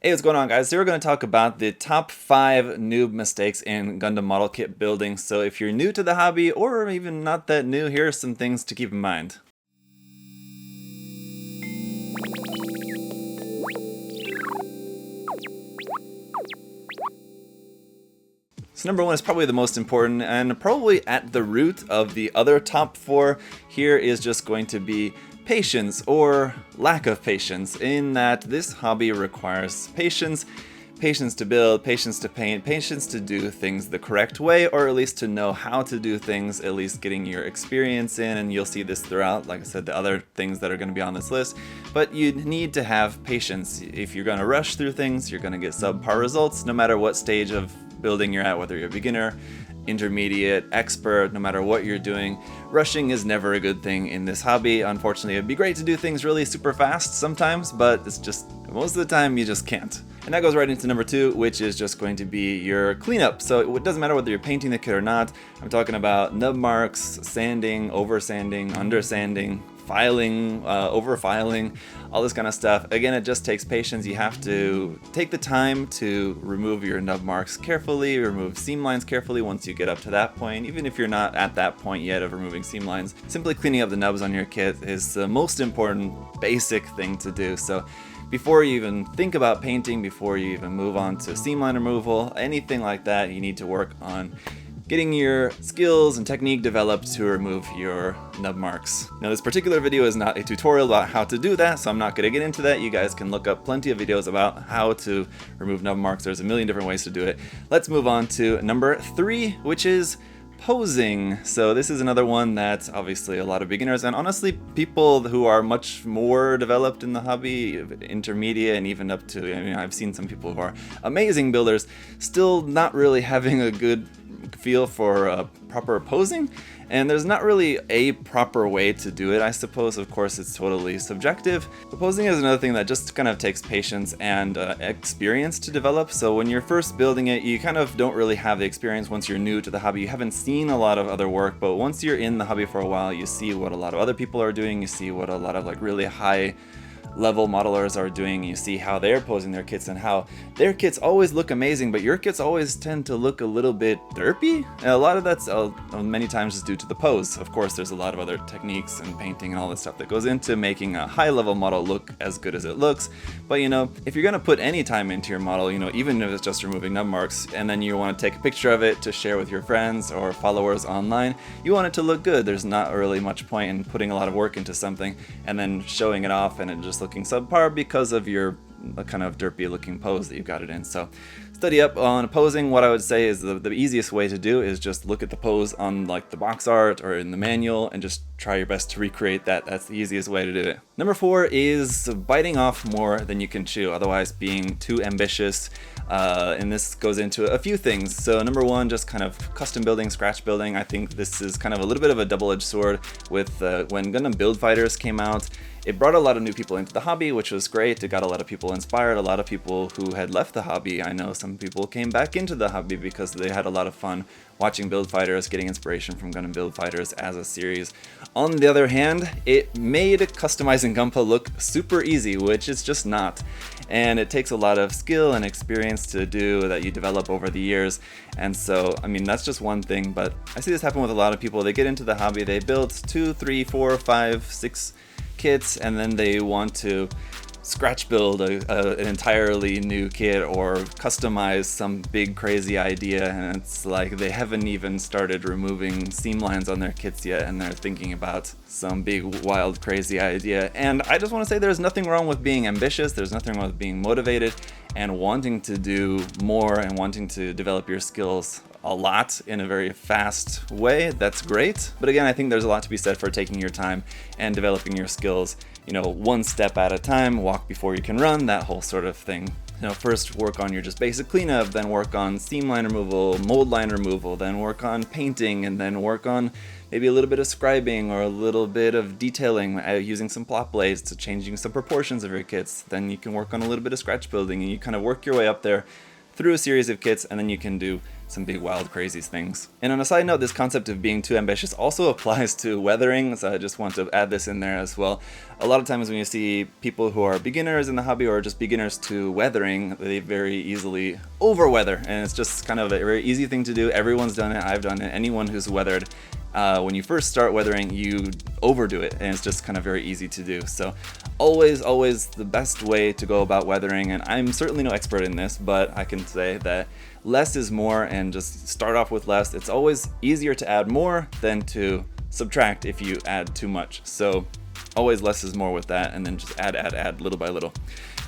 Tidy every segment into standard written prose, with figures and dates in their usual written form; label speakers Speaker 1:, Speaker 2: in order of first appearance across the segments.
Speaker 1: Hey, what's going on, guys? Today we're going to talk about the top 5 noob mistakes in Gundam model kit building. So if you're new to the hobby, or even not that new, here are some things to keep in mind. So number 1 is probably the most important, and probably at the root of the other top 4. Here is just going to be patience, or lack of patience, in that this hobby requires patience. Patience to build, patience to paint, patience to do things the correct way, or at least to know how to do things, at least getting your experience in, and you'll see this throughout, like I said, the other things that are going to be on this list. But you need to have patience. If you're going to rush through things, you're going to get subpar results, no matter what stage of building you're at, whether you're a beginner, intermediate, expert, no matter what you're doing. Rushing is never a good thing in this hobby. Unfortunately, it'd be great to do things really super fast sometimes, but it's just, most of the time, you just can't. And that goes right into number 2, which is just going to be your cleanup. So it doesn't matter whether you're painting the kit or not. I'm talking about nub marks, sanding, over sanding, under sanding, filing, over filing, all this kind of stuff. Again, it just takes patience. You have to take the time to remove your nub marks carefully, remove seam lines carefully once you get up to that point. Even if you're not at that point yet of removing seam lines, simply cleaning up the nubs on your kit is the most important basic thing to do. So before you even think about painting, before you even move on to seam line removal, anything like that, you need to work on getting your skills and technique developed to remove your nub marks. Now, this particular video is not a tutorial about how to do that, so I'm not going to get into that. You guys can look up plenty of videos about how to remove nub marks. There's a million different ways to do it. Let's move on to number 3, which is posing. So this is another one that's obviously a lot of beginners, and honestly people who are much more developed in the hobby, intermediate, and even up to, I mean, I've seen some people who are amazing builders still not really having a good feel for proper posing. And there's not really a proper way to do it, I suppose. Of course, it's totally subjective. But posing is another thing that just kind of takes patience and experience to develop. So when you're first building it, you kind of don't really have the experience once you're new to the hobby. You haven't seen a lot of other work, but once you're in the hobby for a while, you see what a lot of other people are doing. You see what a lot of like really high level modelers are doing. You see how they're posing their kits and how their kits always look amazing, but your kits always tend to look a little bit derpy. And a lot of that's many times is due to the pose. Of course, there's a lot of other techniques and painting and all this stuff that goes into making a high level model look as good as it looks. But you know, if you're gonna put any time into your model, you know, even if it's just removing nub marks, and then you want to take a picture of it to share with your friends or followers online, you want it to look good. There's not really much point in putting a lot of work into something and then showing it off and it just looking subpar because of your kind of derpy looking pose that you've got it in. So study up on posing. What I would say is the easiest way to do is just look at the pose on like the box art or in the manual and just try your best to recreate that. That's the easiest way to do it. Number 4 is biting off more than you can chew, otherwise being too ambitious. And this goes into a few things. So number 1, just kind of custom building, scratch building. I think this is kind of a little bit of a double-edged sword with when Gundam Build Fighters came out. It brought a lot of new people into the hobby, which was great. It got a lot of people inspired, a lot of people who had left the hobby. I know some people came back into the hobby because they had a lot of fun watching Build Fighters, getting inspiration from Gundam Build Fighters as a series. On the other hand, it made customizing Gunpla look super easy, which it's just not. And it takes a lot of skill and experience to do that you develop over the years. And so, I mean, that's just one thing, but I see this happen with a lot of people. They get into the hobby, they build 2, 3, 4, 5, 6 kits, and then they want to scratch build an entirely new kit or customize some big crazy idea, and it's like they haven't even started removing seam lines on their kits yet and they're thinking about some big wild crazy idea. And I just want to say there's nothing wrong with being ambitious, there's nothing wrong with being motivated and wanting to do more and wanting to develop your skills a lot in a very fast way. That's great. But again, I think there's a lot to be said for taking your time and developing your skills, you know, one step at a time, walk before you can run, that whole sort of thing. You know, first work on your just basic cleanup, then work on seam line removal, mold line removal, then work on painting, and then work on maybe a little bit of scribing or a little bit of detailing using some plot blades to changing some proportions of your kits. Then you can work on a little bit of scratch building, and you kind of work your way up there through a series of kits, and then you can do some big wild crazy things. And on a side note, this concept of being too ambitious also applies to weathering, so I just want to add this in there as well. A lot of times when you see people who are beginners in the hobby or just beginners to weathering, they very easily over-weather, and it's just kind of a very easy thing to do. Everyone's done it, I've done it. Anyone who's weathered, when you first start weathering, you overdo it, and it's just kind of very easy to do. So always the best way to go about weathering, and I'm certainly no expert in this, but I can say that less is more, and just start off with less. It's always easier to add more than to subtract if you add too much. So always less is more with that, and then just add little by little.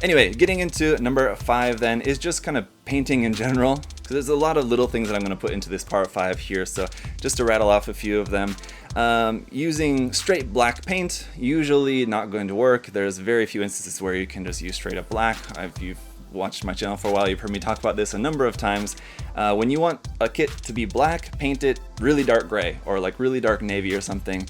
Speaker 1: Anyway, getting into number 5 then is just kind of painting in general, because there's a lot of little things that I'm going to put into this part 5 here. So just to rattle off a few of them. Using straight black paint, usually not going to work. There's very few instances where you can just use straight up black. If you've watched my channel for a while, you've heard me talk about this a number of times. When you want a kit to be black, paint it really dark gray or like really dark navy or something.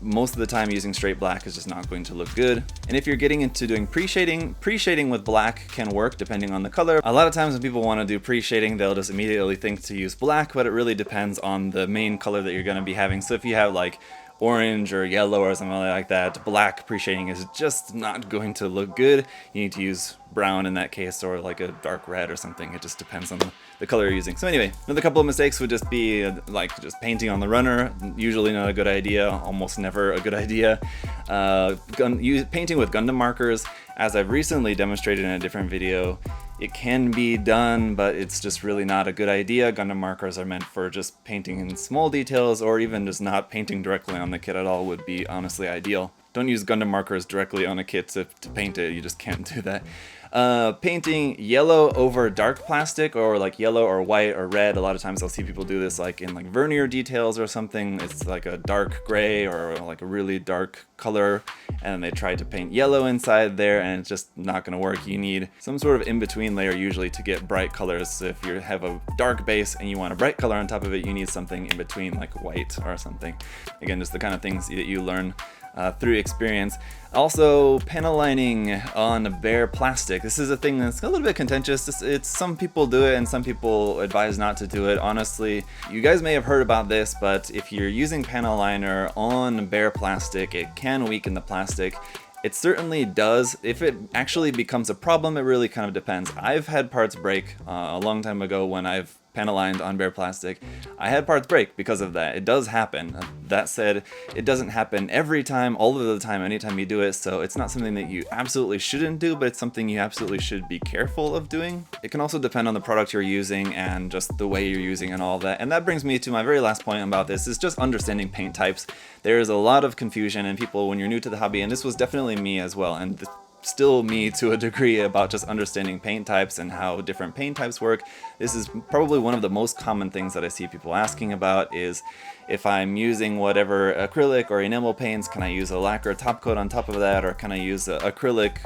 Speaker 1: Most of the time using straight black is just not going to look good. And if you're getting into doing pre-shading with black can work depending on the color. A lot of times when people want to do pre-shading, they'll just immediately think to use black, but it really depends on the main color that you're going to be having. So if you have like orange or yellow or something like that, black pre-shading is just not going to look good. You need to use brown in that case, or like a dark red or something. It just depends on the color you're using. So anyway, another couple of mistakes would just be like just painting on the runner. Usually not a good idea, almost never a good idea. Painting with Gundam markers, as I've recently demonstrated in a different video, it can be done, but it's just really not a good idea. Gundam markers are meant for just painting in small details, or even just not painting directly on the kit at all would be honestly ideal. Don't use Gundam markers directly on a kit to paint it, you just can't do that. Painting yellow over dark plastic, or like yellow or white or red. A lot of times I'll see people do this like in like vernier details or something. It's like a dark gray or like a really dark color, and they try to paint yellow inside there, and it's just not going to work. You need some sort of in-between layer usually to get bright colors. So if you have a dark base and you want a bright color on top of it, you need something in between like white or something. Again, just the kind of things that you learn through experience. Also, panel lining on bare plastic. This is a thing that's a little bit contentious. It's some people do it and some people advise not to do it. Honestly, you guys may have heard about this, but if you're using panel liner on bare plastic, it can weaken the plastic. It certainly does. If it actually becomes a problem, it really kind of depends. I've had parts break a long time ago when I've panel lined on bare plastic. I had parts break because of that. It does happen. That said, it doesn't happen every time, all of the time, anytime you do it, so it's not something that you absolutely shouldn't do, but it's something you absolutely should be careful of doing. It can also depend on the product you're using and just the way you're using and all that. And that brings me to my very last point about this, is just understanding paint types. There's a lot of confusion, and people, when you're new to the hobby, and this was definitely me as well, and still me to a degree, about just understanding paint types and how different paint types work. This is probably one of the most common things that I see people asking about, is if I'm using whatever acrylic or enamel paints, can I use a lacquer top coat on top of that, or can I use an acrylic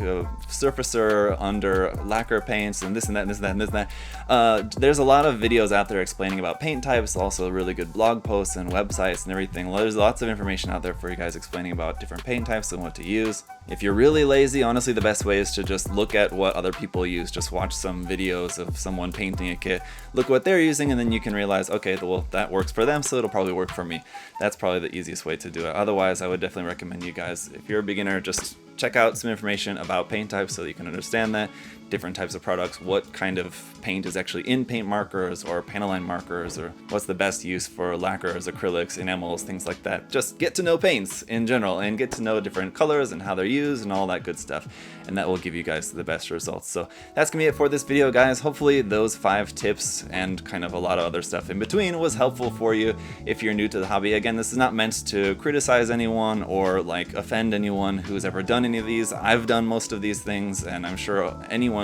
Speaker 1: surfacer under lacquer paints, and this and that and this and that and this and that. There's a lot of videos out there explaining about paint types, also really good blog posts and websites and everything. There's lots of information out there for you guys explaining about different paint types and what to use. If you're really lazy, honestly, the best way is to just look at what other people use. Just watch some videos of someone painting a kit, look what they're using, and then you can realize, okay, well, that works for them, so it'll probably work for me. That's probably the easiest way to do it. Otherwise, I would definitely recommend you guys, if you're a beginner, just check out some information about paint types so that you can understand that, different types of products, what kind of paint is actually in paint markers or panel line markers, or what's the best use for lacquers, acrylics, enamels, things like that. Just get to know paints in general and get to know different colors and how they're used and all that good stuff, and that will give you guys the best results. So that's gonna be it for this video, guys. Hopefully those 5 tips and kind of a lot of other stuff in between was helpful for you if you're new to the hobby. Again, this is not meant to criticize anyone or like offend anyone who's ever done any of these. I've done most of these things, and I'm sure anyone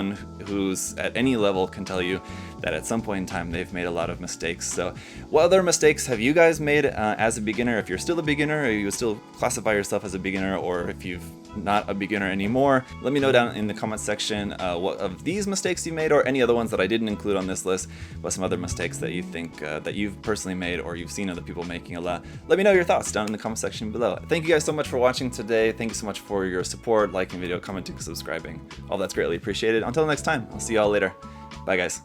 Speaker 1: who's at any level can tell you that at some point in time they've made a lot of mistakes. So what other mistakes have you guys made as a beginner? If you're still a beginner, or you still classify yourself as a beginner, or if you've not a beginner anymore, let me know down in the comment section what of these mistakes you made, or any other ones that I didn't include on this list, but some other mistakes that you think that you've personally made or you've seen other people making a lot. Let me know your thoughts down in the comment section below. Thank you guys so much for watching today. Thank you so much for your support, liking video, commenting, subscribing. All that's greatly appreciated. Until next time, I'll see y'all later. Bye guys.